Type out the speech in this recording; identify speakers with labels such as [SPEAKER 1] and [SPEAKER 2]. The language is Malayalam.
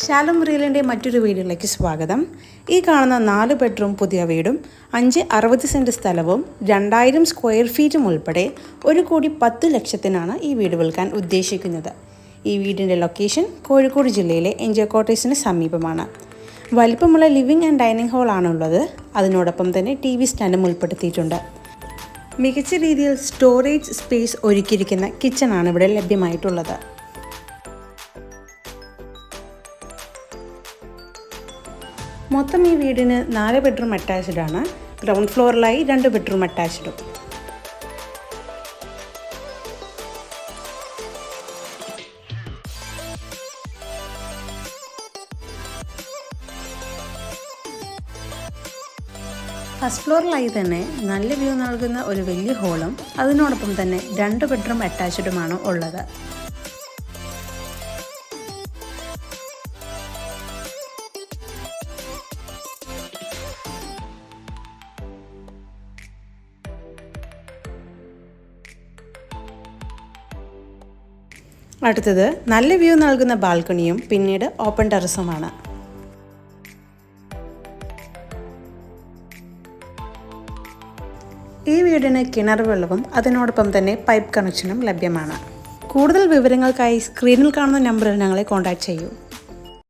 [SPEAKER 1] ശാലോം റിയലിൻ്റെ മറ്റൊരു വീഡിയോയിലേക്ക് സ്വാഗതം. ഈ കാണുന്ന 4 ബെഡ്റൂം പുതിയ വീടും 560 സെൻറ്റ് സ്ഥലവും 2000 സ്ക്വയർ ഫീറ്റും ഉൾപ്പെടെ 1,10,00,000-നാണ് ഈ വീട് വിൽക്കാൻ ഉദ്ദേശിക്കുന്നത്. ഈ വീടിൻ്റെ ലൊക്കേഷൻ കോഴിക്കോട് ജില്ലയിലെ എൻജോയ് ക്വാർട്ടേഴ്സിന് സമീപമാണ്. വലിപ്പമുള്ള ലിവിംഗ് ആൻഡ് ഡൈനിങ് ഹാളാണുള്ളത്. അതിനോടൊപ്പം തന്നെ TV സ്റ്റാൻഡും ഉൾപ്പെടുത്തിയിട്ടുണ്ട്. മികച്ച രീതിയിൽ സ്റ്റോറേജ് സ്പേസ് ഒരുക്കിയിരിക്കുന്ന കിച്ചണാണ് ഇവിടെ ലഭ്യമായിട്ടുള്ളത്. മൊത്തം ഈ വീടിന് 4 ബെഡ്റൂം അറ്റാച്ച്ഡ് ആണ്. ഗ്രൗണ്ട് ഫ്ലോറിലായി 2 ബെഡ്റൂം അറ്റാച്ച്ഡും. ഫസ്റ്റ് ഫ്ലോറിലായി തന്നെ നല്ല വ്യൂ നൽകുന്ന ഒരു വലിയ ഹോളും അതിനോടൊപ്പം തന്നെ 2 ബെഡ്റൂം അറ്റാച്ച്ഡുമാണ് ഉള്ളത്. അടുത്തത് നല്ല വ്യൂ നൽകുന്ന ബാൽക്കണിയും പിന്നീട് ഓപ്പൺ ടെറസുമാണ്. ഈ വീടിന് കിണർ വെള്ളവും അതിനോടൊപ്പം തന്നെ പൈപ്പ് കണക്ഷനും ലഭ്യമാണ്. കൂടുതൽ വിവരങ്ങൾക്കായി സ്ക്രീനിൽ കാണുന്ന നമ്പറിൽ ഞങ്ങളെ കോൺടാക്റ്റ് ചെയ്യൂ.